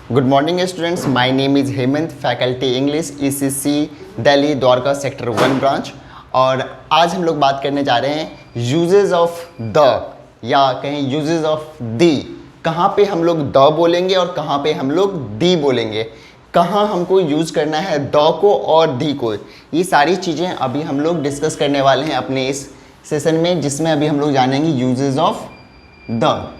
Good morning students, my name is Hemant, faculty English ECC Delhi Dwarka sector 1 branch. और आज हम लोग बात करने जा रहे हैं यूजेस ऑफ द या कहीं यूजेस ऑफ दी। कहाँ पे हम लोग द बोलेंगे और कहाँ पे हम लोग दी बोलेंगे, कहाँ हमको यूज़ करना है द को और दी को। ये सारी चीज़ें अभी हम लोग डिस्कस करने वाले हैं अपने इस सेशन में, जिसमें अभी हम लोग जानेंगे यूजेस ऑफ द।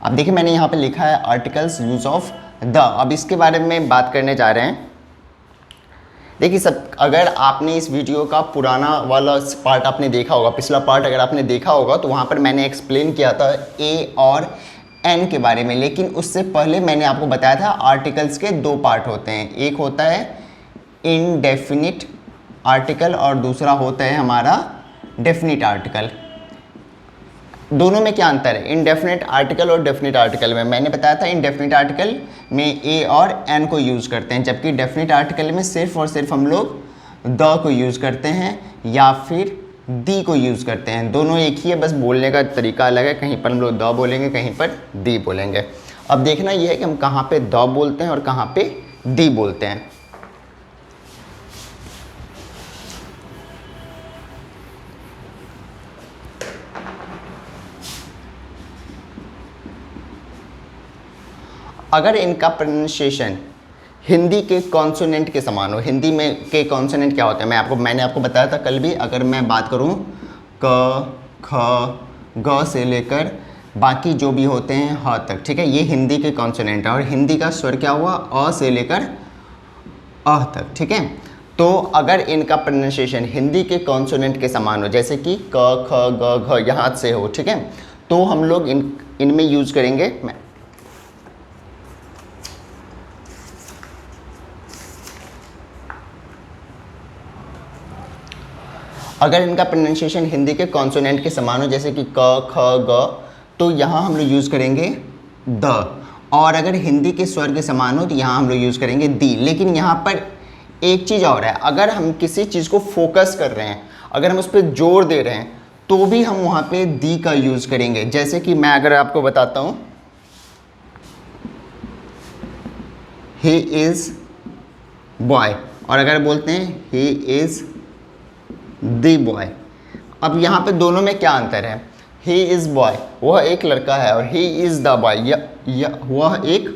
अब देखिए मैंने यहाँ पे लिखा है आर्टिकल्स यूज ऑफ द। अब इसके बारे में बात करने जा रहे हैं। देखिए सब, अगर आपने इस वीडियो का पुराना वाला पार्ट आपने देखा होगा, पिछला पार्ट अगर आपने देखा होगा, तो वहाँ पर मैंने एक्सप्लेन किया था ए और एन के बारे में। लेकिन उससे पहले मैंने आपको बताया था आर्टिकल्स के दो पार्ट होते हैं, एक होता है इनडेफिनिट आर्टिकल और दूसरा होता है हमारा डेफिनिट आर्टिकल। दोनों में क्या अंतर है इनडेफिनिट आर्टिकल और डेफिनिट आर्टिकल में? मैंने बताया था इनडेफिनिट आर्टिकल में ए और एन को यूज़ करते हैं, जबकि डेफिनिट आर्टिकल में सिर्फ और सिर्फ हम लोग द को यूज़ करते हैं या फिर दी को यूज़ करते हैं। दोनों एक ही है, बस बोलने का तरीका अलग है। कहीं पर हम लोग द बोलेंगे, कहीं पर दी बोलेंगे। अब देखना यह है कि हम कहाँ पे द बोलते हैं और कहाँ पे दी बोलते हैं। अगर इनका प्रोनाउंसिएशन हिंदी के कॉन्सोनेंट के समान हो, हिंदी में के कॉन्सोनेंट क्या होते हैं मैंने आपको बताया था कल भी। अगर मैं बात करूं क, ख, ग से लेकर बाकी जो भी होते हैं ह तक, ठीक है, ये हिंदी के कॉन्सोनेंट है। और हिंदी का स्वर क्या हुआ, अ से लेकर अह तक, ठीक है। तो अगर इनका प्रोनाउंसिएशन हिंदी के कॉन्सोनेंट के समान हो, जैसे कि क, ख, ग, घ यहाँ से हो, ठीक है, तो हम लोग इनमें यूज़ करेंगे। अगर इनका प्रोनाउंसिएशन हिंदी के कॉन्सोनेंट के समान हो, जैसे कि क, ख, ग, तो यहाँ हम लोग यूज़ करेंगे द। और अगर हिंदी के स्वर के समान हो तो यहाँ हम लोग यूज़ करेंगे दी। लेकिन यहाँ पर एक चीज़ और है, अगर हम किसी चीज़ को फोकस कर रहे हैं, अगर हम उस पर जोर दे रहे हैं, तो भी हम वहाँ पे दी का यूज़ करेंगे। जैसे कि मैं अगर आपको बताता हूँ, ही इज़ बॉय, और अगर बोलते हैं ही इज़ दी बॉय। अब यहाँ पे दोनों में क्या अंतर है? ही इज़ बॉय, वह एक लड़का है, और ही इज़ द बॉय, वह एक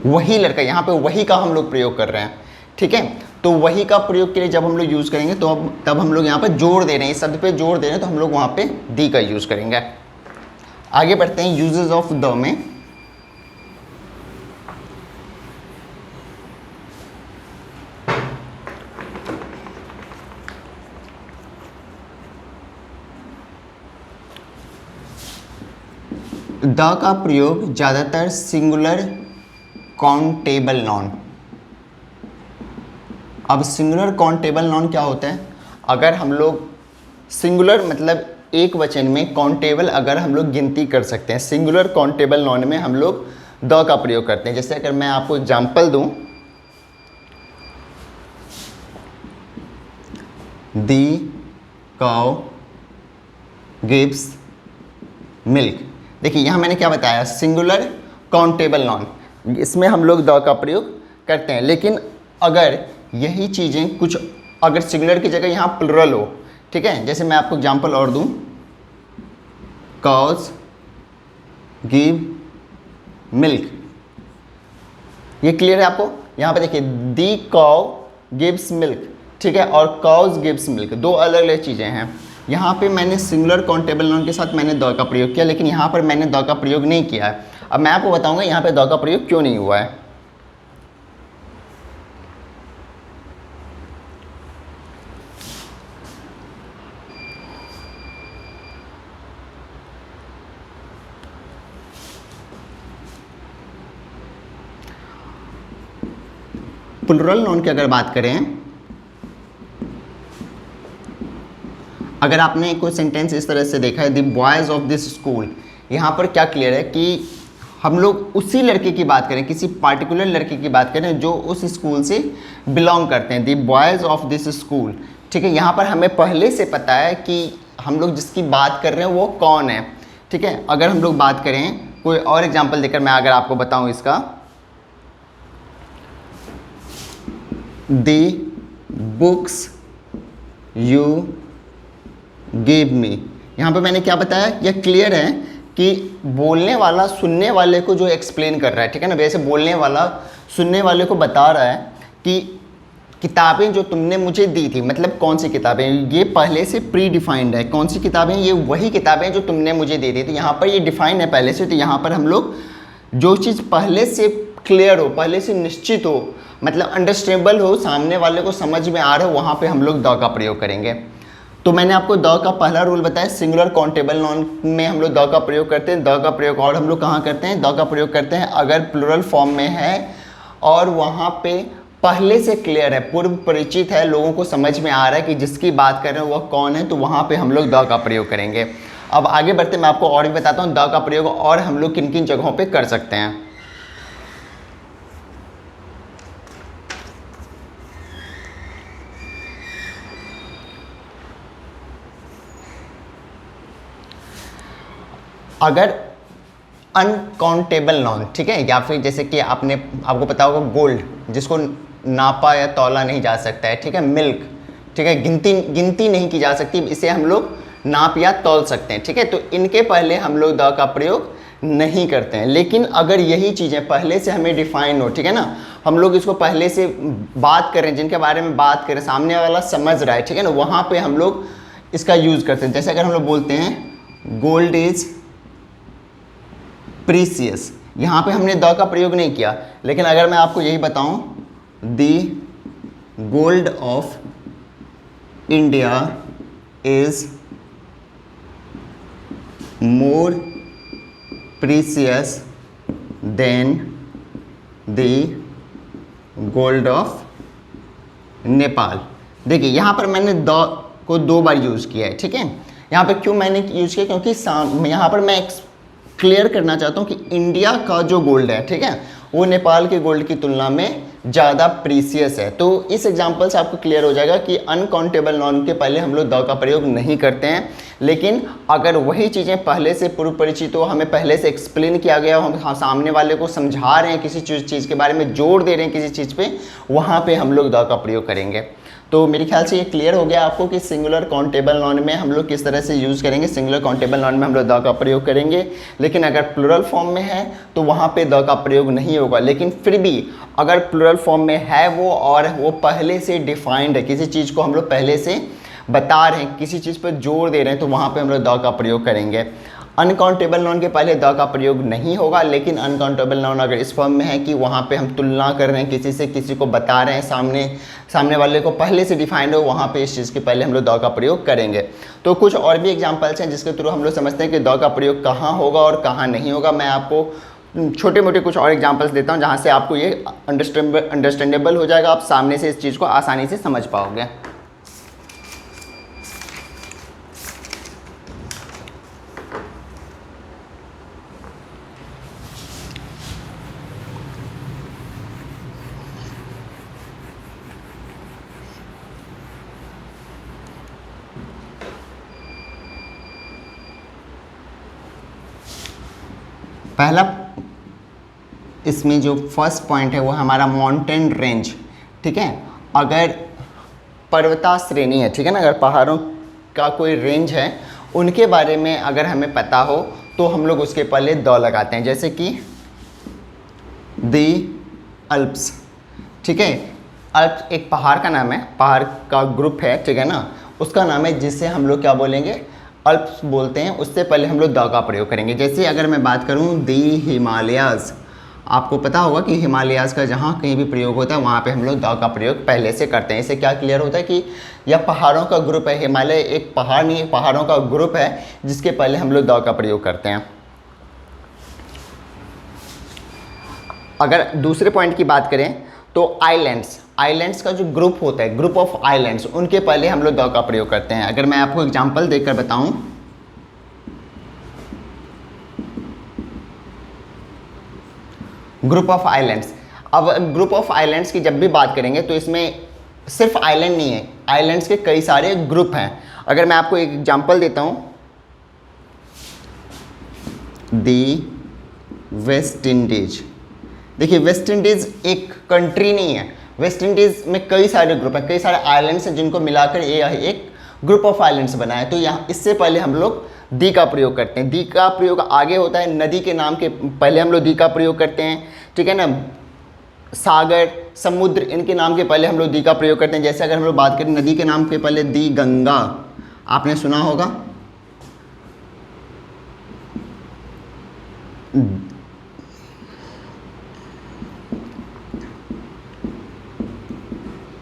वही लड़का। यहाँ पे वही का हम लोग प्रयोग कर रहे हैं, ठीक है। तो वही का प्रयोग के लिए जब हम लोग यूज़ करेंगे तो तब हम लोग यहाँ पे जोड़ दे रहे हैं, इस शब्द पे जोड़ दे रहे हैं, तो हम लोग वहाँ पे दी का यूज़ करेंगे। आगे बढ़ते हैं यूजेस ऑफ द में। द का प्रयोग ज़्यादातर सिंगुलर काउंटेबल नॉन। अब सिंगुलर काउंटेबल नॉन क्या होता है? अगर हम लोग सिंगुलर मतलब एक वचन में, काउंटेबल अगर हम लोग गिनती कर सकते हैं, सिंगुलर काउंटेबल नॉन में हम लोग द का प्रयोग करते हैं। जैसे अगर मैं आपको एग्जांपल दूं, दी काउ गिव्स मिल्क। देखिए यहाँ मैंने क्या बताया, सिंगुलर काउंटेबल नॉन, इसमें हम लोग द का प्रयोग करते हैं। लेकिन अगर यही चीज़ें कुछ, अगर सिंगुलर की जगह यहाँ प्लुरल हो, ठीक है, जैसे मैं आपको एग्जांपल और दूं, काउज गिव मिल्क, ये क्लियर है आपको? यहाँ पे देखिए दी काउ गिव्स मिल्क, ठीक है, और काउज गिव्स मिल्क, दो अलग अलग चीज़ें हैं। यहाँ पे मैंने सिंगुलर काउंटेबल नॉन के साथ मैंने द का प्रयोग किया, लेकिन यहाँ पर मैंने द का प्रयोग नहीं किया है। अब मैं आपको बताऊंगा यहाँ पे द का प्रयोग क्यों नहीं हुआ है। प्लुरल नॉन की अगर बात करें, अगर आपने कोई सेंटेंस इस तरह से देखा है, the boys of this school, यहाँ पर क्या क्लियर है कि हम लोग उसी लड़के की बात करें, किसी पार्टिकुलर लड़के की बात करें जो उस स्कूल से बिलोंग करते हैं, the boys of this school, ठीक है। यहाँ पर हमें पहले से पता है कि हम लोग जिसकी बात कर रहे हैं वो कौन है, ठीक है। अगर हम लोग बात करें कोई और एग्जांपल देकर मैं अगर आपको बताऊं इसका, दी बुक्स यू गिव मी। यहाँ पे मैंने क्या बताया, यह क्लियर है कि बोलने वाला सुनने वाले को जो एक्सप्लेन कर रहा है, ठीक है ना, वैसे बोलने वाला सुनने वाले को बता रहा है कि किताबें जो तुमने मुझे दी थी, मतलब कौन सी किताबें, ये पहले से प्री डिफाइंड है, कौन सी किताबें, ये वही किताबें जो तुमने मुझे दी थी। तो यहाँ पर ये डिफाइंड है पहले से, तो यहाँ पर हम लोग जो चीज़ पहले से क्लियर हो, पहले से निश्चित हो, मतलब अंडरस्टैंडेबल हो, सामने वाले को समझ में आ रहा हो, वहाँ पर हम लोग द का प्रयोग करेंगे। तो मैंने आपको द का पहला रूल बताया, सिंगुलर काउंटेबल नाउन में हम लोग द का प्रयोग करते हैं। द का प्रयोग और हम लोग कहाँ करते हैं, द का प्रयोग करते हैं अगर प्लूरल फॉर्म में है और वहाँ पे पहले से क्लियर है, पूर्व परिचित है, लोगों को समझ में आ रहा है कि जिसकी बात कर रहे हैं वह कौन है, तो वहाँ पे हम लोग द का प्रयोग करेंगे। अब आगे बढ़ते मैं आपको और भी बताता हूँ द का प्रयोग और हम लोग किन किन जगहों पे कर सकते हैं। अगर अनकाउंटेबल नाउन, ठीक है, या फिर जैसे कि आपको पता होगा गोल्ड, जिसको नापा या तौला नहीं जा सकता है, ठीक है, मिल्क, ठीक है, गिनती नहीं की जा सकती, इसे हम लोग नाप या तौल सकते हैं, ठीक है। तो इनके पहले हम लोग द का प्रयोग नहीं करते हैं। लेकिन अगर यही चीज़ें पहले से हमें डिफाइन हो, ठीक है ना, हम लोग इसको पहले से बात करें, जिनके बारे में बात करें, सामने वाला समझ रहा है, ठीक है ना, वहाँ पर हम लोग इसका यूज़ करते हैं। जैसे अगर हम लोग बोलते हैं गोल्ड इज प्रीसियस, यहाँ पे हमने द का प्रयोग नहीं किया, लेकिन अगर मैं आपको यही बताऊं, the gold of India is more precious than the gold of Nepal. देखिए यहाँ पर मैंने द को 2 बार यूज़ किया है, ठीक है। यहाँ पर क्यों मैंने यूज़ किया, क्योंकि यहाँ पर मैं क्लियर करना चाहता हूँ कि इंडिया का जो गोल्ड है, ठीक है, वो नेपाल के गोल्ड की तुलना में ज़्यादा प्रीसियस है। तो इस एग्जांपल से आपको क्लियर हो जाएगा कि अनकाउंटेबल नाउन के पहले हम लोग द का प्रयोग नहीं करते हैं। लेकिन अगर वही चीज़ें पहले से पूर्व परिचित हो, हमें पहले से एक्सप्लेन किया गया हो, हम सामने वाले को समझा रहे हैं, किसी चीज़ के बारे में जोर दे रहे हैं किसी चीज़ पर, वहाँ पर हम लोग द का प्रयोग करेंगे। तो मेरे ख्याल से ये क्लियर हो गया आपको कि सिंगुलर काउंटेबल नाउन में हम लोग किस तरह से यूज़ करेंगे। सिंगुलर काउंटेबल नाउन में हम लोग द का प्रयोग करेंगे, लेकिन अगर प्लूरल फॉर्म में है तो वहाँ पे द का प्रयोग नहीं होगा। लेकिन फिर भी अगर प्लूरल फॉर्म में है वो और वो पहले से डिफाइंड है, किसी चीज़ को हम लोग पहले से बता रहे हैं, किसी चीज़ पर जोर दे रहे हैं, तो वहाँ पर हम लोग द का प्रयोग करेंगे। अनकाउंटेबल नाउन के पहले द का प्रयोग नहीं होगा, लेकिन अनकाउंटेबल नाउन अगर इस फॉर्म में है कि वहाँ पे हम तुलना कर रहे हैं किसी से, किसी को बता रहे हैं, सामने वाले को पहले से डिफाइंड हो, वहाँ पे इस चीज़ के पहले हम लोग द का प्रयोग करेंगे। तो कुछ और भी एग्जांपल्स हैं जिसके थ्रू हम लोग समझते हैं कि द का प्रयोग कहाँ होगा और कहाँ नहीं होगा। मैं आपको छोटे मोटे कुछ और एग्जाम्पल्स देता हूँ जहाँ से आपको ये अंडरस्टैंडेबल हो जाएगा, आप सामने से इस चीज़ को आसानी से समझ पाओगे। पहला इसमें जो फर्स्ट पॉइंट है वो हमारा माउंटेन रेंज, ठीक है। अगर पर्वता श्रेणी है, ठीक है ना, अगर पहाड़ों का कोई रेंज है, उनके बारे में अगर हमें पता हो तो हम लोग उसके पहले द लगाते हैं। जैसे कि दी अल्प्स, ठीक है, अल्प्स एक पहाड़ का नाम है, पहाड़ का ग्रुप है, ठीक है ना, उसका नाम है, जिससे हम लोग क्या बोलेंगे, अल्प्स बोलते हैं। उससे पहले हम लोग द का प्रयोग करेंगे। जैसे अगर मैं बात करूं दी हिमालयाज़, आपको पता होगा कि हिमालयाज़ का जहाँ कहीं भी प्रयोग होता है वहाँ पे हम लोग द का प्रयोग पहले से करते हैं। इससे क्या क्लियर होता है कि यह पहाड़ों का ग्रुप है, हिमालय एक पहाड़ नहीं, पहाड़ों का ग्रुप है जिसके पहले हम लोग द का प्रयोग करते हैं। अगर दूसरे पॉइंट की बात करें तो आइलैंड्स का जो ग्रुप होता है, ग्रुप ऑफ आइलैंड्स, उनके पहले हम लोग द का प्रयोग करते हैं। अगर मैं आपको एग्जांपल देकर बताऊं, ग्रुप ऑफ आइलैंड्स। अब ग्रुप ऑफ आइलैंड्स की जब भी बात करेंगे तो इसमें सिर्फ आइलैंड नहीं है, आइलैंड्स के कई सारे ग्रुप हैं। अगर मैं आपको एक एग्जांपल देता हूं, दी वेस्ट इंडीज। देखिए वेस्ट इंडीज़ एक कंट्री नहीं है, वेस्ट इंडीज़ में कई सारे ग्रुप हैं, कई सारे आइलैंड्स हैं जिनको मिलाकर ये एक ग्रुप ऑफ आइलैंड्स बना है। तो यहाँ इससे पहले हम लोग दी का प्रयोग करते हैं। दी का प्रयोग आगे होता है, नदी के नाम के पहले हम लोग दी का प्रयोग करते हैं, ठीक है ना। सागर, समुद्र, इनके नाम के पहले हम लोग दी का प्रयोग करते हैं। जैसे अगर हम लोग बात करें नदी के नाम के पहले दी गंगा, आपने सुना होगा।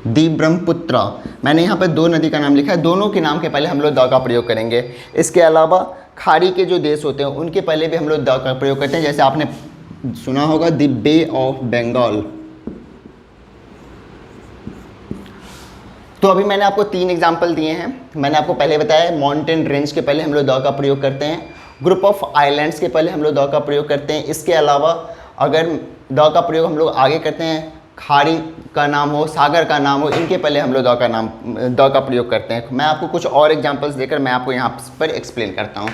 दी ब्रह्मपुत्रा, मैंने यहाँ पे दो नदी का नाम लिखा है, दोनों के नाम के पहले हम लोग द का प्रयोग करेंगे। इसके अलावा खाड़ी के जो देश होते हैं उनके पहले भी हम लोग द का प्रयोग करते हैं। जैसे आपने सुना होगा द बे ऑफ बंगाल। तो अभी मैंने आपको 3 एग्जाम्पल दिए हैं। मैंने आपको पहले बताया माउंटेन रेंज के पहले हम लोग द का प्रयोग करते हैं, ग्रुप ऑफ आइलैंड्स के पहले हम लोग द का प्रयोग करते हैं। इसके अलावा अगर द का प्रयोग हम लोग आगे करते हैं, खाड़ी का नाम हो, सागर का नाम हो, इनके पहले हम लोग द का प्रयोग करते हैं। मैं आपको कुछ और एग्जाम्पल्स देकर मैं आपको यहाँ पर एक्सप्लेन करता हूँ।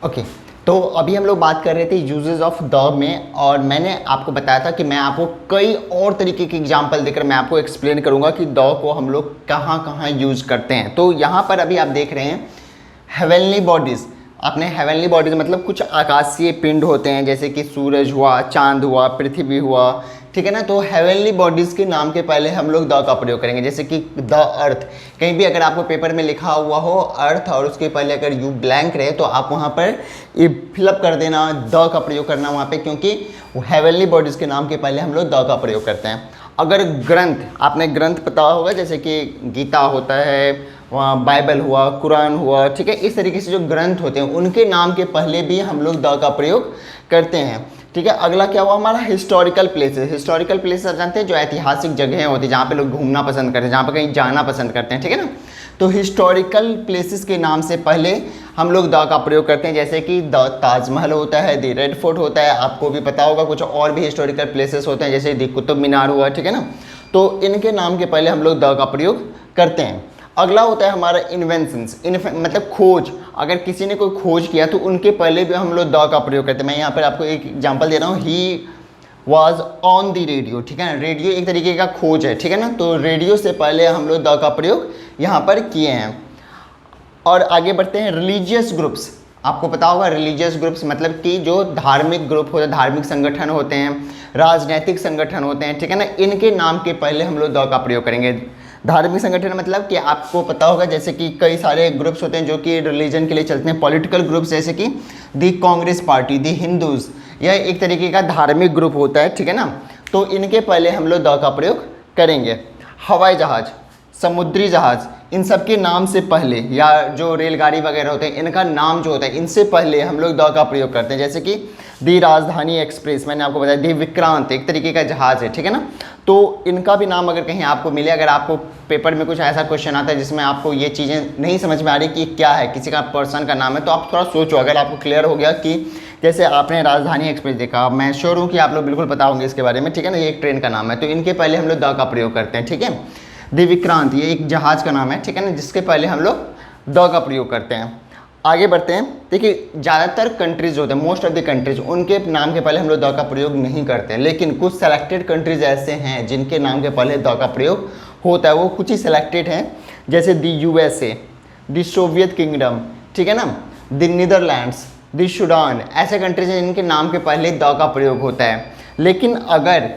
ओके तो अभी हम लोग बात कर रहे थे यूजेस ऑफ द में, और मैंने आपको बताया था कि मैं आपको कई और तरीके के एग्जांपल देकर मैं आपको एक्सप्लेन करूंगा कि द को हम लोग कहाँ कहाँ यूज करते हैं। तो यहाँ पर अभी आप देख रहे हैं हेवनली बॉडीज़। आपने हेवनली बॉडीज़ मतलब कुछ आकाशीय पिंड होते हैं, जैसे कि सूरज हुआ, चांद हुआ, पृथ्वी हुआ, ठीक है ना। तो हेवनली बॉडीज़ के नाम के पहले हम लोग द का प्रयोग करेंगे, जैसे कि द अर्थ। कहीं भी अगर आपको पेपर में लिखा हुआ हो अर्थ और उसके पहले अगर यू ब्लैंक रहे तो आप वहाँ पर ये फिलअप कर देना, द का प्रयोग करना वहाँ पे, क्योंकि हेवनली बॉडीज़ के नाम के पहले हम लोग द का प्रयोग करते हैं। अगर ग्रंथ, आपने ग्रंथ पता होगा, जैसे कि गीता होता है, वहाँ बाइबल हुआ, कुरान हुआ, ठीक है, इस तरीके से जो ग्रंथ होते हैं उनके नाम के पहले भी हम लोग द का प्रयोग करते हैं, ठीक है। अगला क्या हुआ हमारा हिस्टोरिकल प्लेसेस। हिस्टोरिकल प्लेसेस आप जानते हैं जो ऐतिहासिक जगहें होती हैं जहाँ पे लोग घूमना पसंद करते हैं, जहाँ पे कहीं जाना पसंद करते हैं, ठीक है ना। तो हिस्टोरिकल प्लेसेस के नाम से पहले हम लोग द का प्रयोग करते हैं, जैसे कि द ताजमहल होता है, द रेड फोर्ट होता है, आपको भी पता होगा कुछ और भी हिस्टोरिकल प्लेसेस होते हैं जैसे द कुतुब मीनार हुआ, ठीक है ना। तो इनके नाम के पहले हम लोग द का प्रयोग करते हैं। अगला होता है हमारा इन्वेंशंस, मतलब खोज। अगर किसी ने कोई खोज किया तो उनके पहले भी हम लोग द का प्रयोग करते हैं। मैं यहाँ पर आपको एक एग्जांपल दे रहा हूँ, he was on the radio, ठीक है ना। रेडियो एक तरीके का खोज है, ठीक है ना। तो रेडियो से पहले हम लोग द का प्रयोग यहाँ पर किए हैं। और आगे बढ़ते हैं रिलीजियस ग्रुप्स। आपको पता होगा रिलीजियस ग्रुप्स मतलब कि जो धार्मिक ग्रुप होते हैं, धार्मिक संगठन होते हैं, राजनैतिक संगठन होते हैं, ठीक है ना। इनके नाम के पहले हम लोग द का प्रयोग करेंगे। धार्मिक संगठन मतलब कि आपको पता होगा जैसे कि कई सारे ग्रुप्स होते हैं जो कि रिलीजन के लिए चलते हैं। पॉलिटिकल ग्रुप्स जैसे कि दी कांग्रेस पार्टी, दी हिंदूज, यह एक तरीके का धार्मिक ग्रुप होता है, ठीक है ना। तो इनके पहले हम लोग द का प्रयोग करेंगे। हवाई जहाज़, समुद्री जहाज़, इन सब के नाम से पहले, या जो रेलगाड़ी वगैरह होते हैं इनका नाम जो होता है इनसे पहले हम लोग द का प्रयोग करते हैं, जैसे कि दी राजधानी एक्सप्रेस, मैंने आपको बताया, दी विक्रांत एक तरीके का जहाज़ है, ठीक है ना। तो इनका भी नाम अगर कहीं आपको मिले, अगर आपको पेपर में कुछ ऐसा क्वेश्चन आता है जिसमें आपको ये चीज़ें नहीं समझ में आ रही कि क्या है, किसी का पर्सन का नाम है, तो आप थोड़ा सोचो। अगर आपको क्लियर हो गया कि जैसे आपने राजधानी एक्सप्रेस देखा, मैं श्योर हूँ कि आप लोग बिल्कुल पता होंगे इसके बारे में, ठीक है ना। ये एक ट्रेन का नाम है, तो इनके पहले हम लोग द का प्रयोग करते हैं, ठीक है। दी विक्रांत ये एक जहाज़ का नाम है, ठीक है ना, जिसके पहले हम लोग द का प्रयोग करते हैं। आगे बढ़ते हैं। देखिए ज़्यादातर कंट्रीज़ होते हैं, मोस्ट ऑफ द कंट्रीज, उनके नाम के पहले हम लोग द का प्रयोग नहीं करते हैं, लेकिन कुछ सेलेक्टेड कंट्रीज ऐसे हैं जिनके नाम के पहले द का प्रयोग होता है। वो कुछ ही सेलेक्टेड हैं, जैसे दी यूएसए, दी सोवियत किंगडम, ठीक है ना, दी नीदरलैंड्स, दी सूडान, ऐसे कंट्रीज हैं जिनके नाम के पहले द का प्रयोग होता है। लेकिन अगर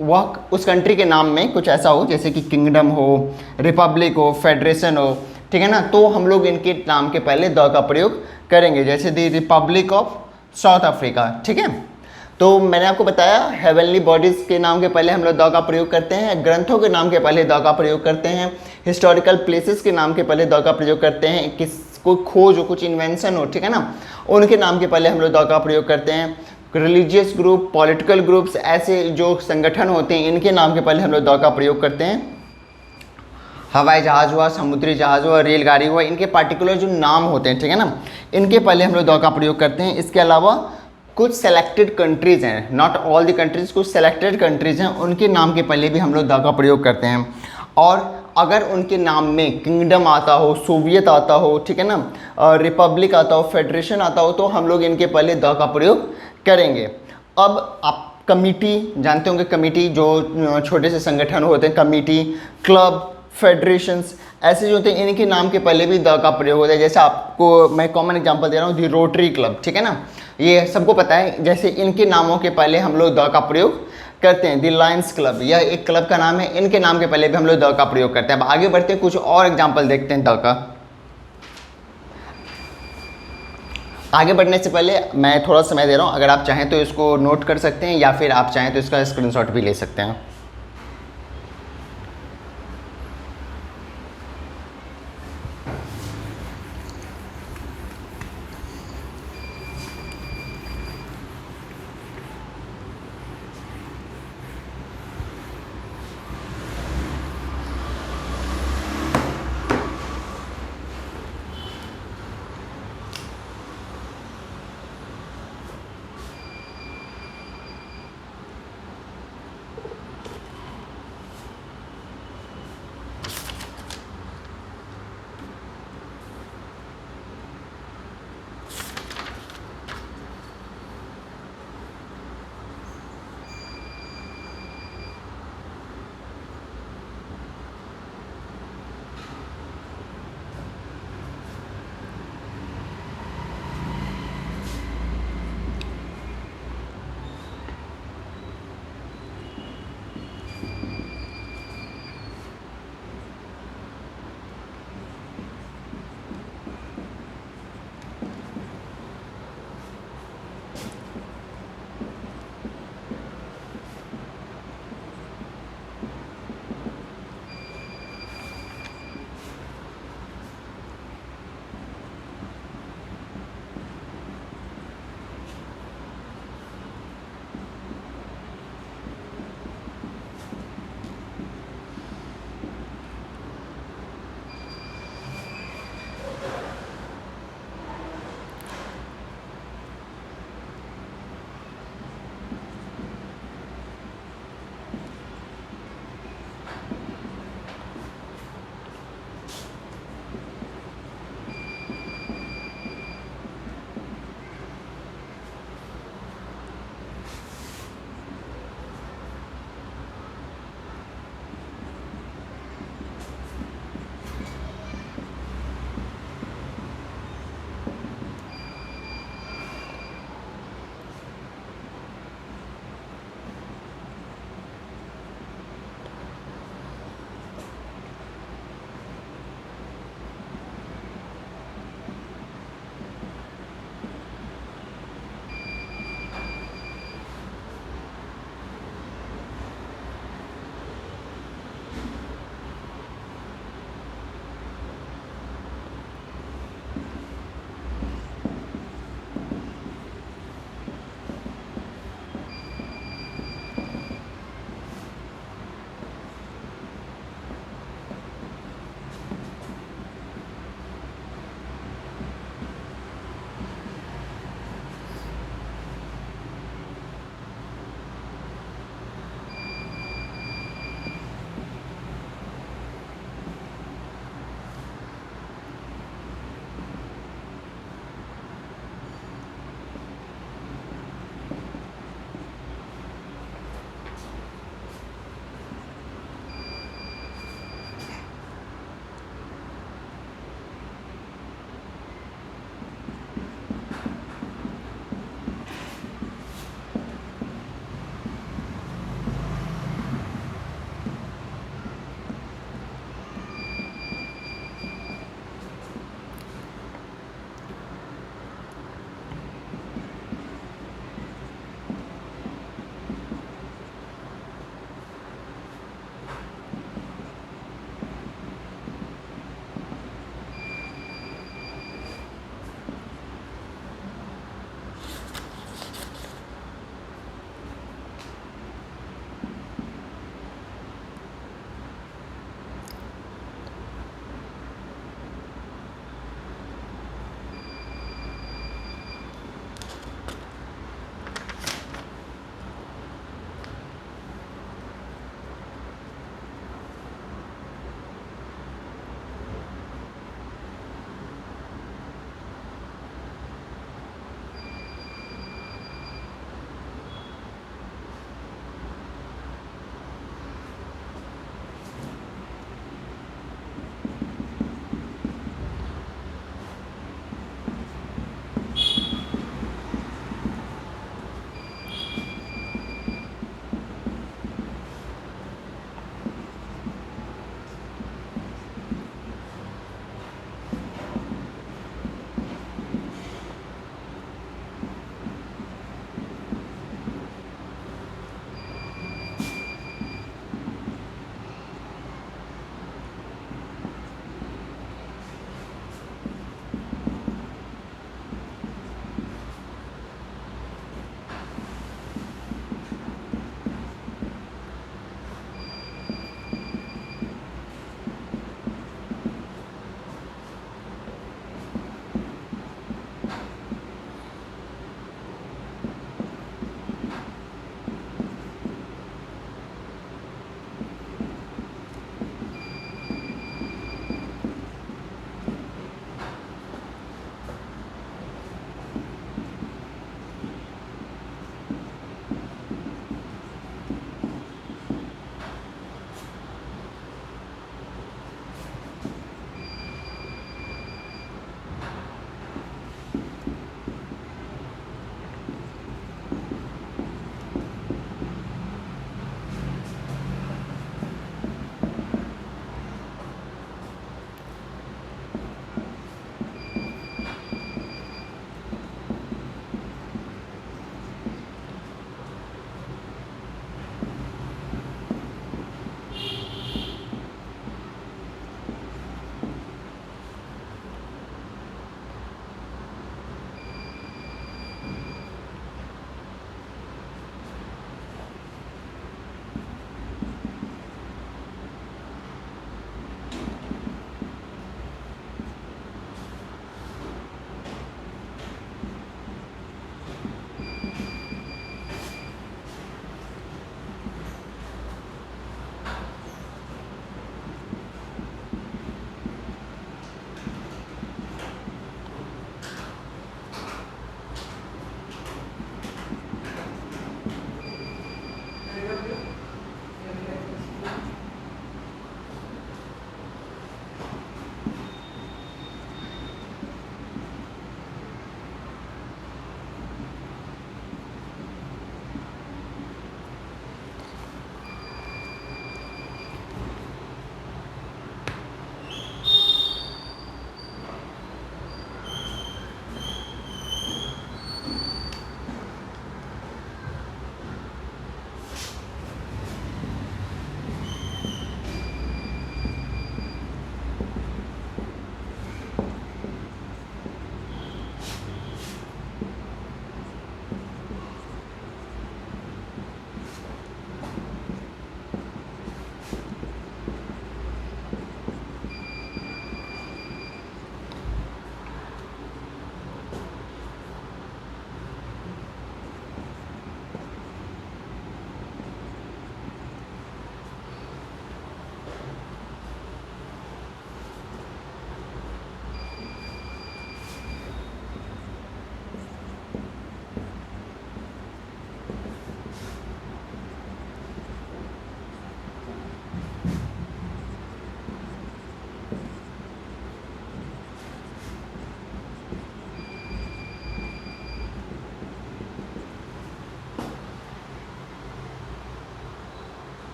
वह उस कंट्री के नाम में कुछ ऐसा हो जैसे कि किंगडम हो, रिपब्लिक हो, फेडरेशन हो, ठीक है ना, तो हम लोग इनके नाम के पहले द का प्रयोग करेंगे, जैसे दी रिपब्लिक ऑफ साउथ अफ्रीका, ठीक है। तो मैंने आपको बताया हेवनली बॉडीज़ के नाम के पहले हम लोग द का प्रयोग करते हैं, ग्रंथों के नाम के पहले द का प्रयोग करते हैं, हिस्टोरिकल प्लेसेस के नाम के पहले द का प्रयोग करते हैं, कोई खोज हो, कुछ इन्वेंशन हो, ठीक है ना, उनके नाम के पहले हम लोग द का प्रयोग करते हैं। रिलीजियस ग्रुप, पॉलिटिकल ग्रुप्स, ऐसे जो संगठन होते हैं इनके नाम के पहले हम लोग द का प्रयोग करते हैं। हवाई जहाज़ हुआ, समुद्री जहाज़ हुआ, रेलगाड़ी हुआ, इनके पार्टिकुलर जो नाम होते हैं, ठीक है ना, इनके पहले हम लोग द का प्रयोग करते हैं। इसके अलावा कुछ सेलेक्टेड कंट्रीज़ हैं, नॉट ऑल द कंट्रीज़, कुछ सेलेक्टेड कंट्रीज़ हैं, उनके नाम के पहले भी हम लोग द का प्रयोग करते हैं। और अगर उनके नाम में किंगडम आता हो, सोवियत आता हो, ठीक है ना, रिपब्लिक आता हो, फेडरेशन आता हो, तो हम लोग इनके पहले द का प्रयोग करेंगे। अब आप कमिटी जानते होंगे, कमिटी जो छोटे से संगठन होते हैं, कमिटी, क्लब, फेडरेशंस, ऐसे जो होते हैं इनके नाम के पहले भी द का प्रयोग होता है। जैसे आपको मैं कॉमन एग्जांपल दे रहा हूँ, दी रोटरी क्लब, ठीक है ना, ये सबको पता है। जैसे इनके नामों के पहले हम लोग द का प्रयोग करते हैं। दी लायंस क्लब, यह एक क्लब का नाम है, इनके नाम के पहले भी हम लोग द का प्रयोग करते हैं। अब आगे बढ़ते हैं, कुछ और एग्जाम्पल देखते हैं द का। आगे बढ़ने से पहले मैं थोड़ा समय दे रहा हूँ, अगर आप चाहें तो इसको नोट कर सकते हैं या फिर आप चाहें तो इसका स्क्रीनशॉट भी ले सकते हैं।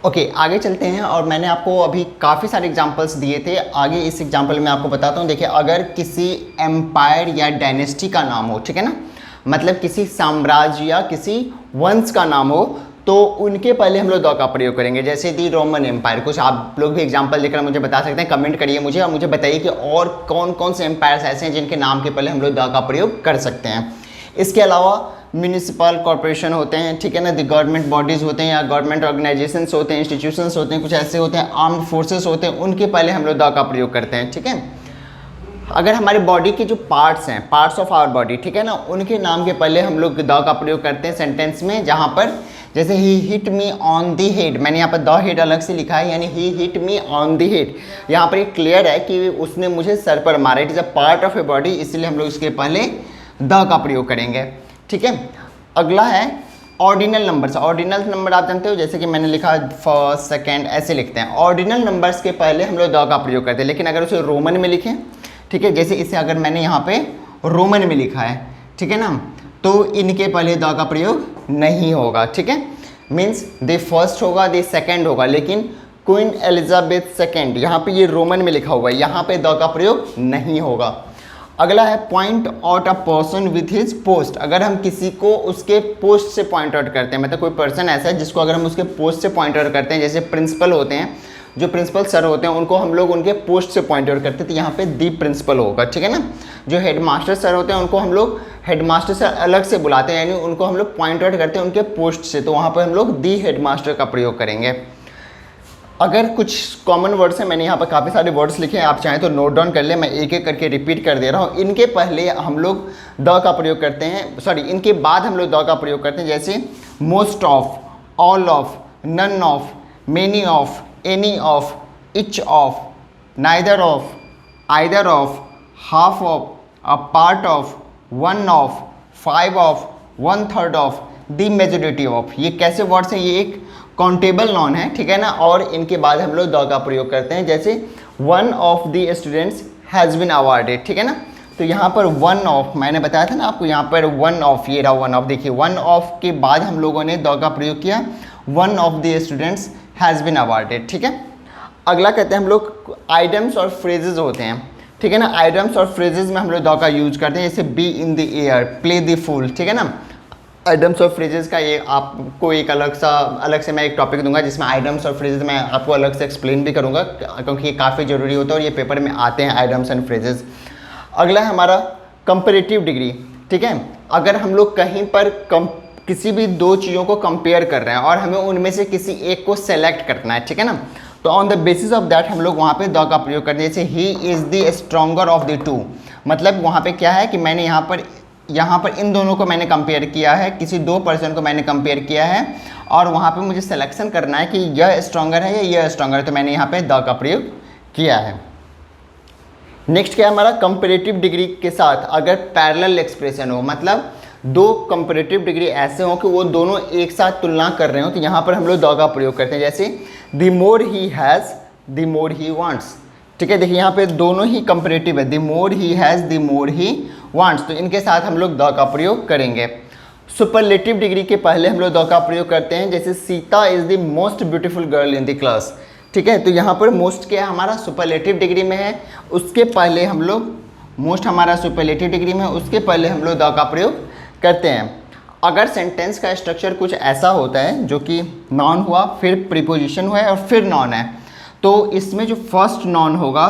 ओके आगे चलते हैं। और मैंने आपको अभी काफ़ी सारे एग्जांपल्स दिए थे, आगे इस एग्जांपल में आपको बताता हूँ। देखिए, अगर किसी एम्पायर या डायनेस्टी का नाम हो, ठीक है ना, मतलब किसी साम्राज्य या किसी वंश का नाम हो, तो उनके पहले हम लोग द का प्रयोग करेंगे। जैसे दी रोमन एम्पायर, कुछ आप लोग भी एग्जांपल देकर मुझे बता सकते हैं, कमेंट करिए मुझे और मुझे बताइए कि और कौन कौन से एम्पायर्स ऐसे हैं जिनके नाम के पहले हम लोग द का प्रयोग कर सकते हैं। इसके अलावा म्यूनिसिपल कॉर्पोरेशन होते हैं, ठीक है ना, द गवर्नमेंट बॉडीज़ होते हैं या गवर्नमेंट ऑर्गेनाइजेशंस होते हैं, इंस्टीट्यूशंस होते हैं, कुछ ऐसे होते हैं, आर्म्ड फोर्सेस होते हैं, उनके पहले हम लोग द का प्रयोग करते हैं, ठीक है। अगर हमारे बॉडी के जो पार्ट्स हैं, पार्ट्स ऑफ आवर बॉडी, ठीक है ना, उनके नाम के पहले हम लोग द का प्रयोग करते हैं सेंटेंस में। जहाँ पर जैसे ही hit me on the head, मैंने यहाँ पर द हेड अलग से लिखा है, यानी he hit me on the head. यहाँ पर एक क्लियर है कि उसने मुझे सर पर मारा, it is a part of a body, इसलिए हम लोग इसके पहले द का प्रयोग करेंगे, ठीक है। अगला है ऑर्डिनल नंबर्स। ऑर्डिनल नंबर आप जानते हो, जैसे कि मैंने लिखा फर्स्ट सेकेंड ऐसे लिखते हैं। ऑर्डिनल नंबर्स के पहले हम लोग द का प्रयोग करते हैं, लेकिन अगर उसे रोमन में लिखें, ठीक है, जैसे इसे अगर मैंने यहाँ पे रोमन में लिखा है, ठीक है ना, तो इनके पहले द का प्रयोग नहीं होगा, ठीक है। मीन्स द फर्स्ट होगा, द सेकेंड होगा, लेकिन क्वीन एलिजाबेथ सेकेंड यहाँ पे ये रोमन में लिखा हुआ है, यहाँ पे द का प्रयोग नहीं होगा। अगला है point out a person with his post. अगर हम किसी को उसके पोस्ट से पॉइंट आउट करते हैं, मतलब कोई पर्सन ऐसा है जिसको अगर हम उसके पोस्ट से पॉइंट आउट करते हैं, जैसे प्रिंसिपल होते हैं, जो प्रिंसिपल सर होते हैं उनको हम लोग उनके पोस्ट से पॉइंट आउट करते हैं, तो यहाँ पे दी प्रिंसिपल होगा, ठीक है ना। जो हेडमास्टर सर होते हैं उनको हम लोग हेडमास्टर सर अलग से बुलाते हैं, यानी उनको हम लोग पॉइंट आउट करते हैं उनके पोस्ट से, तो वहाँ पर हम लोग दी हेडमास्टर का प्रयोग करेंगे। अगर कुछ कॉमन वर्ड्स हैं, मैंने यहाँ पर काफ़ी सारे वर्ड्स लिखे हैं, आप चाहें तो नोट डाउन कर ले, मैं एक एक करके रिपीट कर दे रहा हूँ। इनके पहले हम लोग द का प्रयोग करते हैं, सॉरी इनके बाद हम लोग द का प्रयोग करते हैं, जैसे most of, all of, none of, many of, any of, each of, neither of, either of, half of, a part of, one of, five of, one third of, the majority of. ये कैसे words हैं? ये एक countable noun है, ठीक है ना, और इनके बाद हम लोग द का प्रयोग करते हैं, जैसे one of the students has been awarded, ठीक है ना। तो यहाँ पर वन ऑफ, मैंने बताया था ना आपको, यहाँ पर वन ऑफ, ये रहा वन ऑफ, देखिए वन ऑफ के बाद हम लोगों ने द का प्रयोग किया, one of the students has been awarded, ठीक है। अगला कहते हैं हम लोग आइटम्स और फ्रेजेज होते हैं, ठीक है ना। आइटम्स और फ्रेजेज में हम लोग द का यूज करते हैं, जैसे be in the air, play the fool, ठीक है ना। आइटम्स और फ्रेजेस का ये आपको एक अलग से मैं एक टॉपिक दूंगा, जिसमें आइटम्स और फ्रेजेस मैं आपको अलग से एक्सप्लेन भी करूंगा, क्योंकि ये काफ़ी ज़रूरी होता है और ये पेपर में आते हैं आइटम्स एंड फ्रेजेस। अगला है हमारा कंपैरेटिव डिग्री, ठीक है। अगर हम लोग कहीं पर किसी भी दो चीज़ों को कंपेयर कर रहे हैं और हमें उनमें से किसी एक को सेलेक्ट करना है, ठीक है ना, तो on the basis of that हम लोग वहाँ पे द का प्रयोग करते हैं, जैसे he is the stronger of the two. मतलब वहाँ पे क्या है कि मैंने यहाँ पर इन दोनों को मैंने कंपेयर किया है, किसी दो पर्सन को मैंने कंपेयर किया है, और वहाँ पे मुझे सिलेक्शन करना है कि यह स्ट्रॉन्गर है या यह स्ट्रॉन्गर है, तो मैंने यहाँ पे द का प्रयोग किया है। नेक्स्ट क्या है हमारा, कंपैरेटिव डिग्री के साथ अगर पैरेलल एक्सप्रेशन हो, मतलब दो कंपैरेटिव डिग्री ऐसे हो कि वो दोनों एक साथ तुलना कर रहे हो, तो यहाँ पर हम लोग द का प्रयोग करते हैं, जैसे the more he has the more he wants, ठीक है। देखिए यहाँ पे दोनों ही कंपैरेटिव है, the more he has the more he wants, तो इनके साथ हम लोग द का प्रयोग करेंगे। सुपरलेटिव डिग्री के पहले हम लोग द का प्रयोग करते हैं, जैसे Sita is the most beautiful girl in the class, ठीक है। तो यहाँ पर मोस्ट क्या हमारा सुपरलेटिव डिग्री में है, उसके पहले हम लोग मोस्ट हमारा सुपरलेटिव डिग्री में, उसके पहले हम लोग द का प्रयोग करते हैं। अगर सेंटेंस का स्ट्रक्चर कुछ ऐसा होता है जो कि नॉन हुआ, फिर प्रीपोजिशन हुआ है और फिर नॉन है, तो इसमें जो फर्स्ट नॉन होगा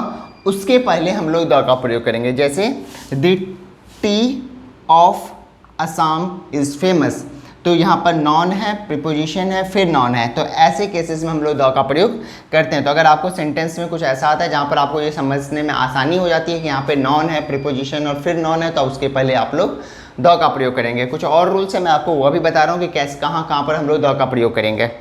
उसके पहले हम लोग द का प्रयोग करेंगे, जैसे the T of Assam is famous, तो यहाँ पर नॉन है, प्रीपोजिशन है, फिर नॉन है, तो ऐसे केसेस में हम लोग द का प्रयोग करते हैं। तो अगर आपको सेंटेंस में कुछ ऐसा आता है जहाँ पर आपको ये समझने में आसानी हो जाती है कि यहाँ पे नॉन है, प्रीपोजिशन और फिर नॉन है, तो उसके पहले आप लोग द का प्रयोग करेंगे। कुछ और रूल्स है, मैं आपको वह भी बता रहा हूँ कि कैसे कहाँ पर हम लोग द का प्रयोग करेंगे।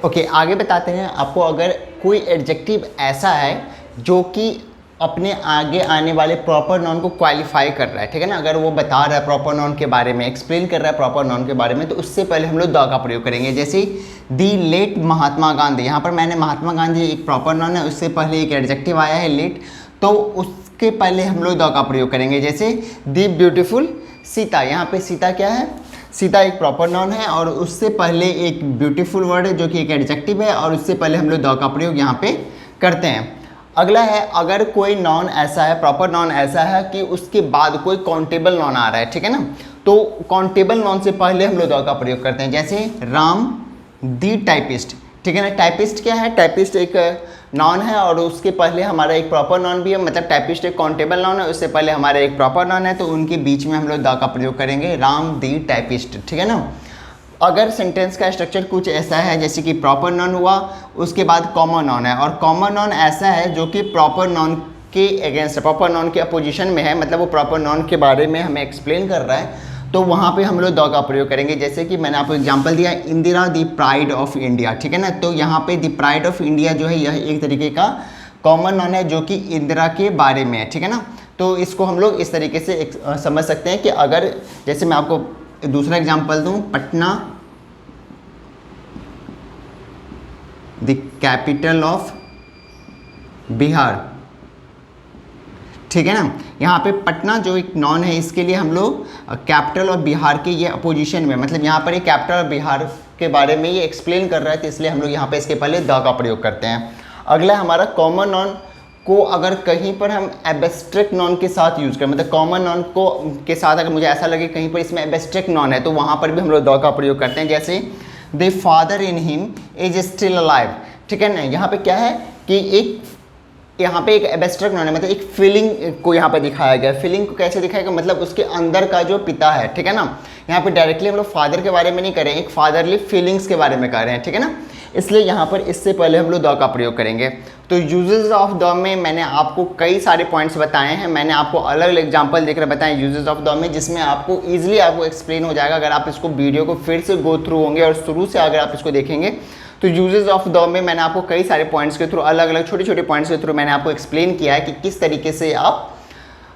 ओके, आगे बताते हैं आपको। अगर कोई एडजेक्टिव ऐसा है जो कि अपने आगे आने वाले प्रॉपर नाउन को क्वालिफाई कर रहा है, ठीक है ना, अगर वो बता रहा है प्रॉपर नाउन के बारे में, एक्सप्लेन कर रहा है प्रॉपर नाउन के बारे में, तो उससे पहले हम लोग द का प्रयोग करेंगे। जैसे दी लेट महात्मा गांधी, यहाँ पर मैंने महात्मा गांधी एक प्रॉपर नाउन है, उससे पहले एक एडजेक्टिव आया है लेट, तो उसके पहले हम लोग द का प्रयोग करेंगे। जैसे दी ब्यूटीफुल सीता, यहाँ पे सीता क्या है, सीता एक प्रॉपर नाउन है और उससे पहले एक ब्यूटीफुल वर्ड है जो कि एक एडजेक्टिव है, और उससे पहले हम लोग द का प्रयोग यहाँ पे करते हैं। अगला है, अगर कोई नाउन ऐसा है, प्रॉपर नाउन ऐसा है कि उसके बाद कोई काउंटेबल नाउन आ रहा है, ठीक है ना, तो काउंटेबल नाउन से पहले हम लोग द का प्रयोग करते हैं। जैसे राम दी टाइपिस्ट, ठीक है ना, टाइपिस्ट क्या है, टाइपिस्ट एक नाउन है और उसके पहले हमारा एक प्रॉपर नाउन भी है, मतलब टाइपिस्ट एक काउंटेबल नाउन है, उससे पहले हमारा एक प्रॉपर नाउन है, तो उनके बीच में हम लोग द का प्रयोग करेंगे, राम दी टाइपिस्ट, ठीक है ना। अगर सेंटेंस का स्ट्रक्चर कुछ ऐसा है जैसे कि प्रॉपर नाउन हुआ, उसके बाद कॉमन नाउन है, और कॉमन नाउन ऐसा है जो कि प्रॉपर नाउन के अगेंस्ट, प्रॉपर नाउन के अपोजिशन में है, मतलब वो प्रॉपर नाउन के बारे में हमें एक्सप्लेन कर रहा है, तो वहाँ पे हम लोग द का प्रयोग करेंगे। जैसे कि मैंने आपको एग्जांपल दिया, इंदिरा दी प्राइड ऑफ इंडिया, ठीक है ना, तो यहाँ पे दी प्राइड ऑफ इंडिया जो है यह एक तरीके का कॉमन नाउन है जो कि इंदिरा के बारे में है, ठीक है ना। तो इसको हम लोग इस तरीके से समझ सकते हैं कि अगर, जैसे मैं आपको दूसरा एग्जाम्पल दूँ, Patna the capital of Bihar, ठीक है ना, यहाँ पे पटना जो एक नॉन है, इसके लिए हम लोग कैपिटल ऑफ बिहार के ये अपोजिशन में, मतलब यहाँ पर ये कैपिटल ऑफ बिहार के बारे में ये एक्सप्लेन कर रहा है, तो इसलिए हम लोग यहाँ पे इसके पहले द का प्रयोग करते हैं। अगला हमारा कॉमन नाउन को अगर कहीं पर हम एब्स्ट्रैक्ट नाउन के साथ यूज़ करें, मतलब कॉमन नाउन को के साथ अगर मुझे ऐसा लगे कहीं पर इसमें एब्स्ट्रैक्ट नाउन है, तो वहाँ पर भी हम लोग द का प्रयोग करते हैं। जैसे the father in him is still alive, ठीक है ना, यहाँ पे क्या है कि एक, यहाँ पे एक एब्स्ट्रैक्ट नाउन है, मतलब एक फीलिंग को यहाँ पे दिखाया गया है। फीलिंग को कैसे दिखाया गया, मतलब उसके अंदर का जो पिता है, ठीक है ना, यहाँ पे डायरेक्टली हम लोग फादर के बारे में नहीं कर रहे हैं, एक फादरली फीलिंग्स के बारे में कर रहे हैं, ठीक है ना, इसलिए यहाँ पर इससे पहले हम लोग द का प्रयोग करेंगे। तो यूजेस ऑफ द में मैंने आपको कई सारे पॉइंट्स बताए हैं, मैंने आपको अलग अलग एग्जाम्पल देकर बताए यूजेस ऑफ द में, जिसमें आपको ईजिली आपको एक्सप्लेन हो जाएगा अगर आप इसको वीडियो को फिर से गो थ्रू होंगे और शुरू से अगर आप इसको देखेंगे। तो यूजेस ऑफ द में मैंने आपको कई सारे पॉइंट्स के थ्रू, अलग अलग छोटे छोटे पॉइंट्स के थ्रू मैंने आपको एक्सप्लेन किया है कि किस तरीके से आप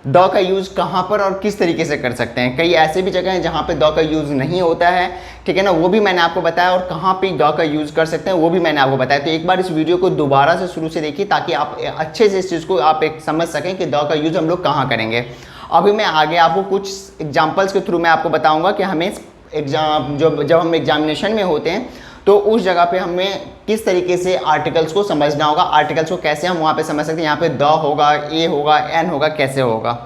द का यूज़ कहाँ पर और किस तरीके से कर सकते हैं। कई ऐसे भी जगह हैं जहाँ पे द का यूज़ नहीं होता है, ठीक है ना, वो भी मैंने आपको बताया, और कहाँ पे द का यूज़ कर सकते हैं वो भी मैंने आपको बताया। तो एक बार इस वीडियो को दोबारा से शुरू से देखिए ताकि आप अच्छे से इस चीज़ को आप एक समझ सकें कि द का यूज़ हम लोग कहाँ करेंगे। अभी मैं आगे आपको कुछ एग्जाम्पल्स के थ्रू मैं आपको बताऊँगा कि हमें एग्जाम जब हम एग्जामिनेशन में होते हैं तो उस जगह पे हमें किस तरीके से आर्टिकल्स को समझना होगा, आर्टिकल्स को कैसे हम वहाँ पे समझ सकते हैं, यहाँ पे द होगा, ए होगा, एन होगा, कैसे होगा।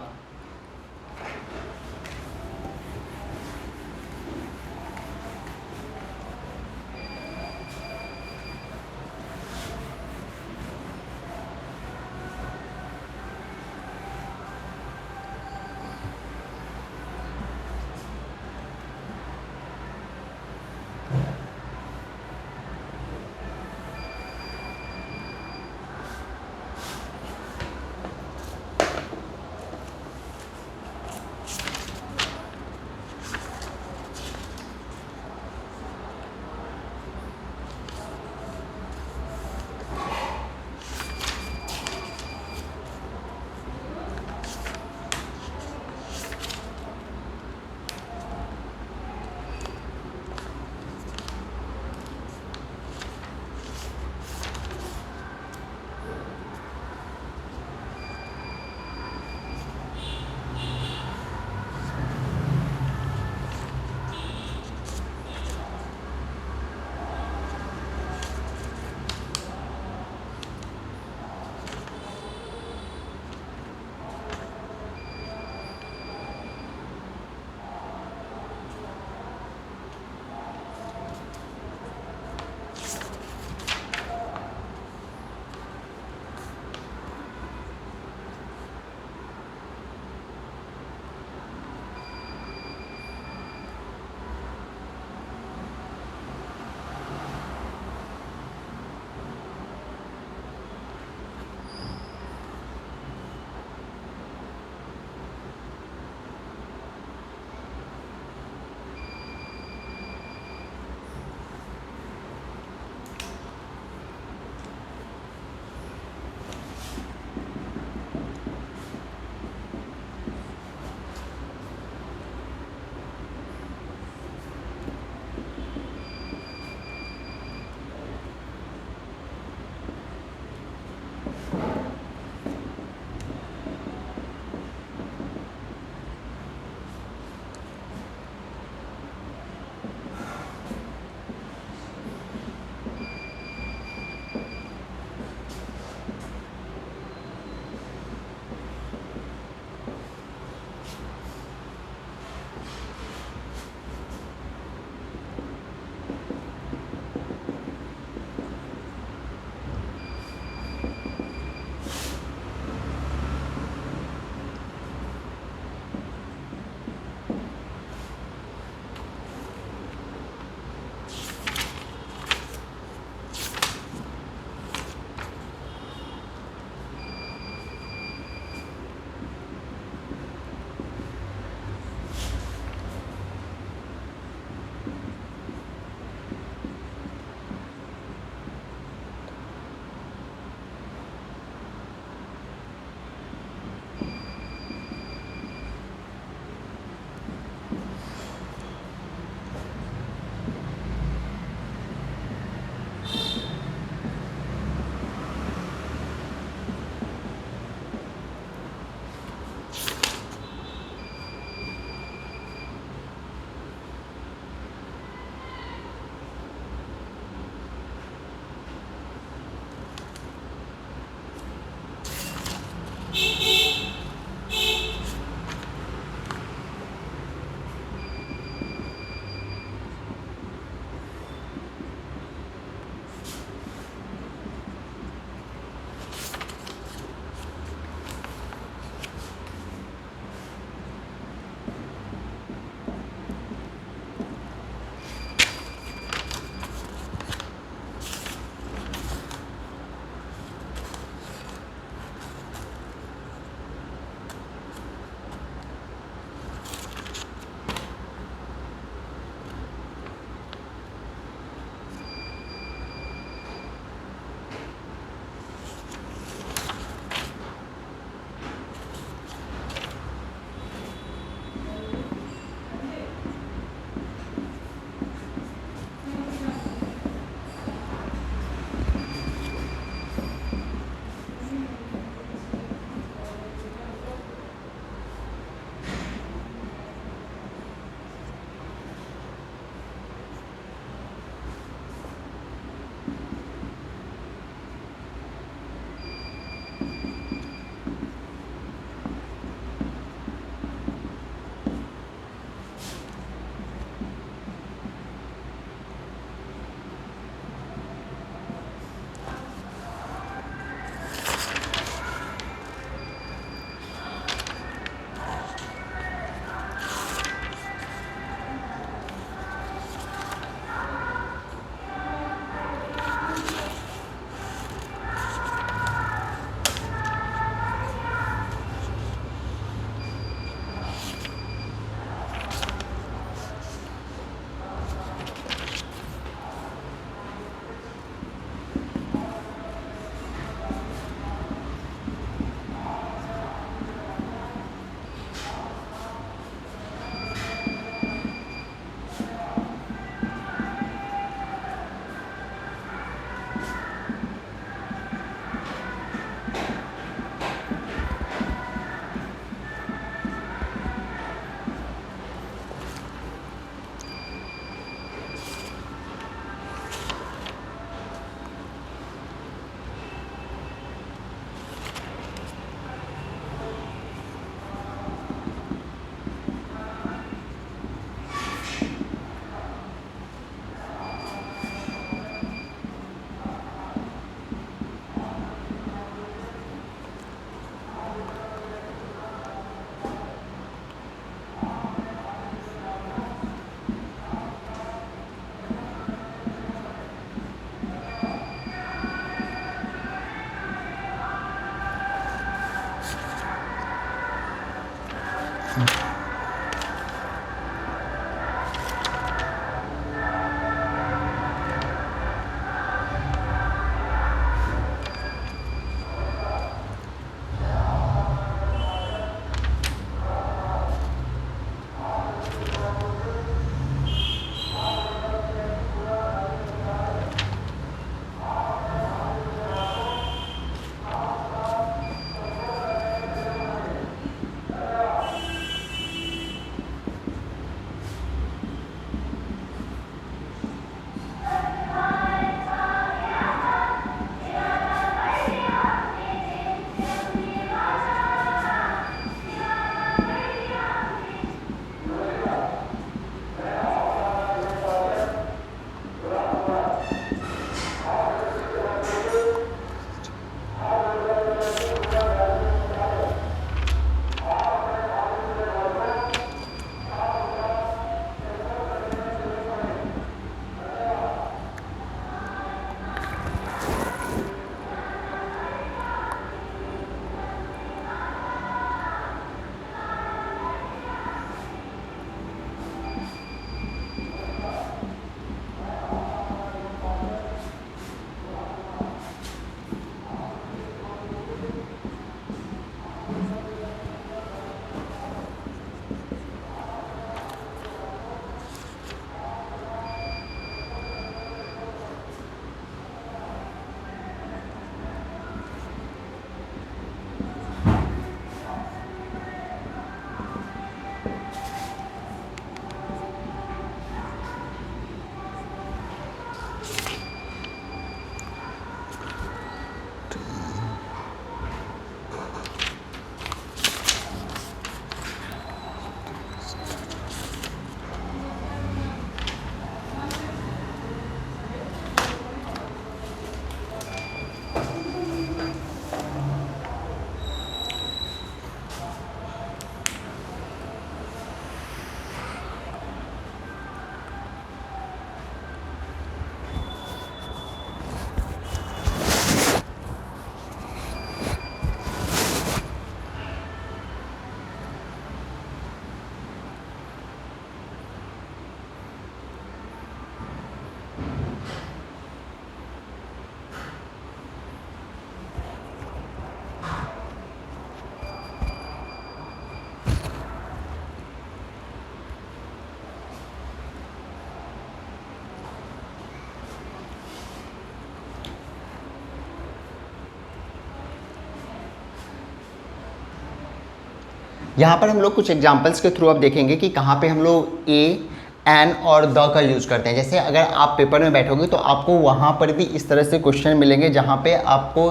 यहाँ पर हम लोग कुछ एग्जांपल्स के थ्रू अब देखेंगे कि कहाँ पे हम लोग ए, एन और द का यूज़ करते हैं। जैसे अगर आप पेपर में बैठोगे तो आपको वहाँ पर भी इस तरह से क्वेश्चन मिलेंगे जहाँ पे आपको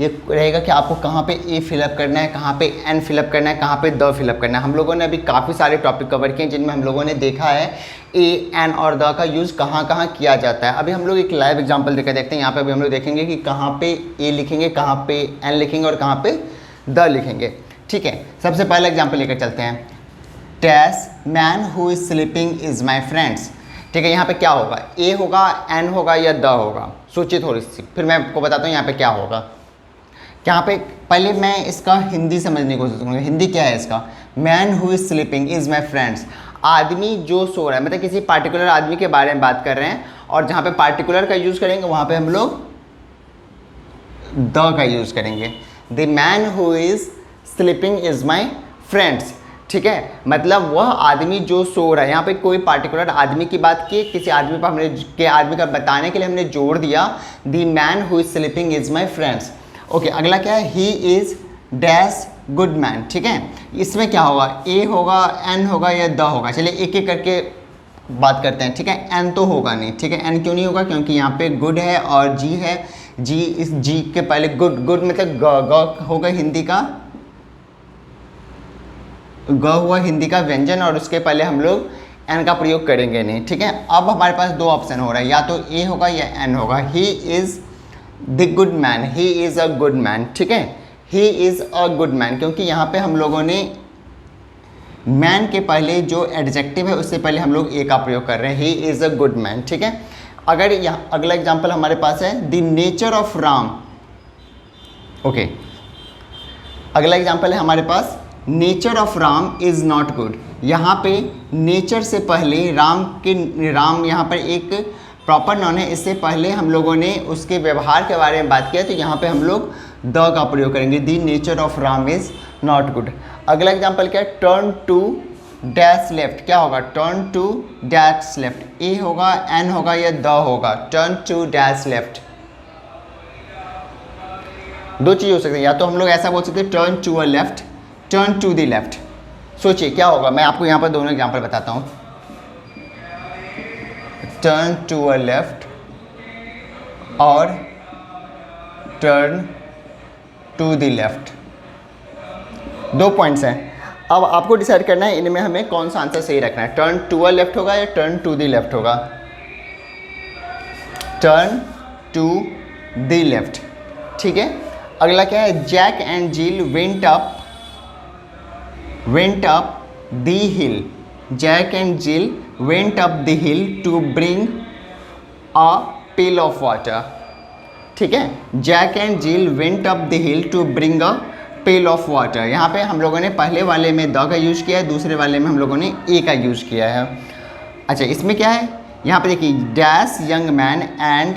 ये रहेगा कि आपको कहाँ पे ए फिलअप करना है, कहाँ पे एन फिलअप करना है, कहाँ पे द फिलअप करना है। हम लोगों ने अभी काफ़ी सारे टॉपिक कवर किए जिनमें हम लोगों ने देखा है ए, एन और द का यूज़ कहाँ कहाँ किया जाता है। अभी हम लोग एक लाइव एग्जाम्पल देकर देखते हैं। यहाँ पर अभी हम लोग देखेंगे कि कहाँ पे ए लिखेंगे, कहाँ पे एन लिखेंगे और कहाँ पे द लिखेंगे। ठीक है, सबसे पहला एग्जाम्पल लेकर चलते हैं। Dash man who is sleeping is my friends. ठीक है, यहाँ पे क्या होगा, ए होगा, एन होगा या द होगा? सोचिए थोड़ी सी, फिर मैं आपको बताता हूँ यहाँ पे क्या होगा। यहाँ पे पहले मैं इसका हिंदी समझने की कोशिश करूँगा। हिंदी क्या है इसका? Man who is sleeping is my friends. आदमी जो सो रहा है, मतलब किसी पार्टिकुलर आदमी के बारे में बात कर रहे हैं, और जहाँ पे पार्टिकुलर का यूज़ करेंगे वहाँ पे हम लोग द का यूज़ करेंगे। The man who is sleeping is my friends. ठीक है, मतलब वह आदमी जो सो रहा है। यहाँ पे कोई पार्टिकुलर आदमी की बात की, किसी आदमी पर हमने के आदमी का बताने के लिए हमने जोड़ दिया the man who is sleeping is my friends. Okay, अगला क्या है? He is dash good man. ठीक है, इसमें क्या होगा? ए होगा, एन होगा या द होगा? चलिए एक एक करके बात करते हैं। ठीक है, एन तो होगा नहीं। ठीक है, एन क्यों नहीं होगा? क्योंकि यहाँ पे गुड है और जी है। जी, इस जी के पहले गुड, गुड मतलब ग होगा हिंदी का, ग हुआ हिंदी का व्यंजन, और उसके पहले हम लोग एन का प्रयोग करेंगे नहीं। ठीक है, अब हमारे पास दो ऑप्शन हो रहा है, या तो ए होगा या एन होगा। He is the good man, he is a good man. ठीक है, ही इज़ अ गुड मैन, क्योंकि यहाँ पे हम लोगों ने मैन के पहले जो एडजेक्टिव है उससे पहले हम लोग ए का प्रयोग कर रहे हैं। He is a good man. ठीक है, अगर यहाँ अगला एग्जाम्पल हमारे पास है the nature of Ram. Okay, अगला एग्जाम्पल है हमारे पास nature of Ram is not good. यहाँ पे नेचर से पहले राम यहाँ पर एक प्रॉपर नाउन है, इससे पहले हम लोगों ने उसके व्यवहार के बारे में बात किया, तो यहाँ पे हम लोग द का प्रयोग करेंगे। The nature of Ram is not good. अगला एग्जाम्पल क्या है? Turn to dash left. क्या होगा? Turn to dash left. A होगा, एन होगा या द होगा? Turn to dash left. दो चीज़ हो सकती है, या तो हम लोग ऐसा बोल सकते हैं turn to a left, turn to the left. सोचिए क्या होगा, मैं आपको यहाँ पर दोनों एग्जाम्पल बताता हूँ। टर्न टू अ लेफ्ट और टर्न टू द लेफ्ट, दो पॉइंट्स हैं। अब आपको डिसाइड करना है इनमें हमें कौन सा आंसर सही रखना है, टर्न टू अ लेफ्ट होगा या टर्न टू द लेफ्ट होगा? Turn to the left. ठीक है, अगला क्या है? Jack and Jill went up the hill. Jack and Jill went up the hill to bring a pail of water। ठीक है, Jack and Jill went up the hill to bring a pail of water. यहाँ पे हम लोगों ने पहले वाले में द का यूज़ किया है, दूसरे वाले में हम लोगों ने ए का यूज़ किया है। अच्छा, इसमें क्या है? यहाँ पे देखिए, dash young man and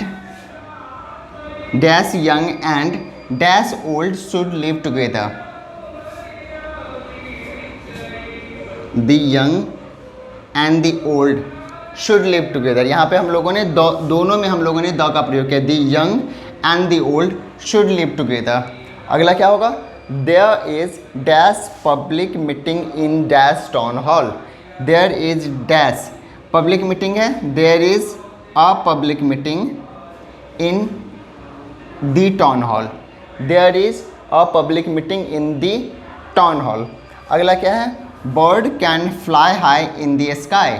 dash young and dash old should live together. The young and the old should live together. यहाँ पे हम लोगों ने दोनों में हम लोगों ने द का प्रयोग किया। The young and the old should live together. अगला क्या होगा? There is dash public meeting in dash town hall. There is dash public meeting है, there is a public meeting in the town hall. There is a public meeting in the town hall. अगला क्या है? Bird can fly high in the sky.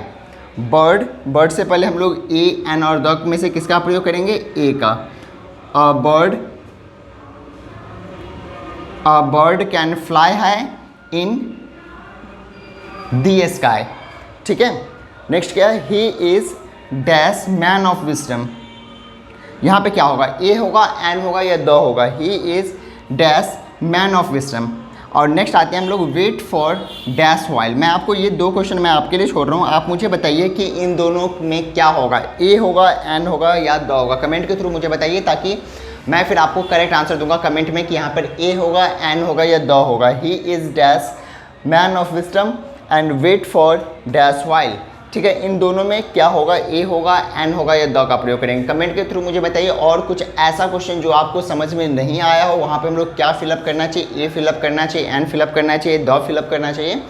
Bird से पहले हम लोग ए, N और the में से किसका प्रयोग करेंगे? ए का। A bird can fly high in the sky. ठीक है, नेक्स्ट क्या है? He is dash man of wisdom. यहाँ पे क्या होगा? ए होगा, एन होगा या द होगा? He is dash man of wisdom. और नेक्स्ट आते हैं हम लोग वेट फॉर डैश वाइल। मैं आपको ये दो क्वेश्चन मैं आपके लिए छोड़ रहा हूँ, आप मुझे बताइए कि इन दोनों में क्या होगा? ए होगा, एन होगा या द होगा? कमेंट के थ्रू मुझे बताइए, ताकि मैं फिर आपको करेक्ट आंसर दूंगा कमेंट में कि यहाँ पर ए होगा, एन होगा या द होगा। He is dash man of wisdom and wait for dash while. ठीक है, इन दोनों में क्या होगा, ए होगा, एन होगा या द का प्रयोग करेंगे। कमेंट के थ्रू मुझे बताइए और कुछ ऐसा क्वेश्चन जो आपको समझ में नहीं आया हो, वहाँ पे हम लोग क्या फिलअप करना चाहिए, ए फिलअप करना चाहिए, एन फिलअप करना चाहिए, द फिलअप करना चाहिए।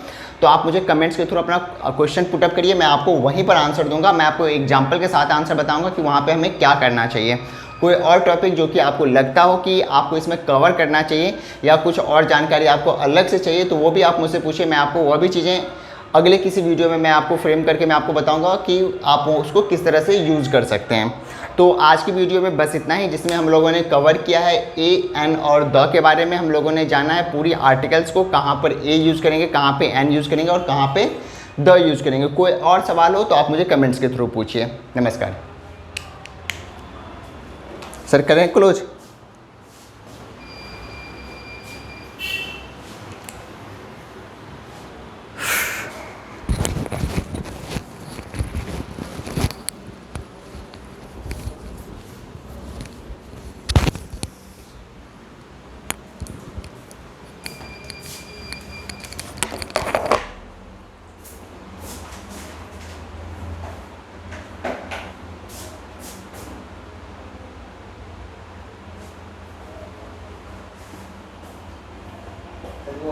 तो आप मुझे कमेंट्स के थ्रू अपना क्वेश्चन पुटअप करिए, मैं आपको वहीं पर आंसर दूंगा। मैं आपको एग्जाम्पल के साथ आंसर बताऊँगा कि वहाँ पर हमें क्या करना चाहिए। कोई और टॉपिक जो कि आपको लगता हो कि आपको इसमें कवर करना चाहिए या कुछ और जानकारी आपको अलग से चाहिए, तो वो भी आप मुझसे पूछिए, मैं आपको वह भी चीज़ें अगले किसी वीडियो में मैं आपको फ्रेम करके मैं आपको बताऊंगा कि आप उसको किस तरह से यूज़ कर सकते हैं। तो आज की वीडियो में बस इतना ही, जिसमें हम लोगों ने कवर किया है ए, एन और द के बारे में। हम लोगों ने जाना है पूरी आर्टिकल्स को, कहाँ पर ए यूज़ करेंगे, कहाँ पे एन यूज़ करेंगे और कहाँ पे द यूज़ करेंगे। कोई और सवाल हो तो आप मुझे कमेंट्स के थ्रू पूछिए। नमस्कार सर, करें क्लोज। वो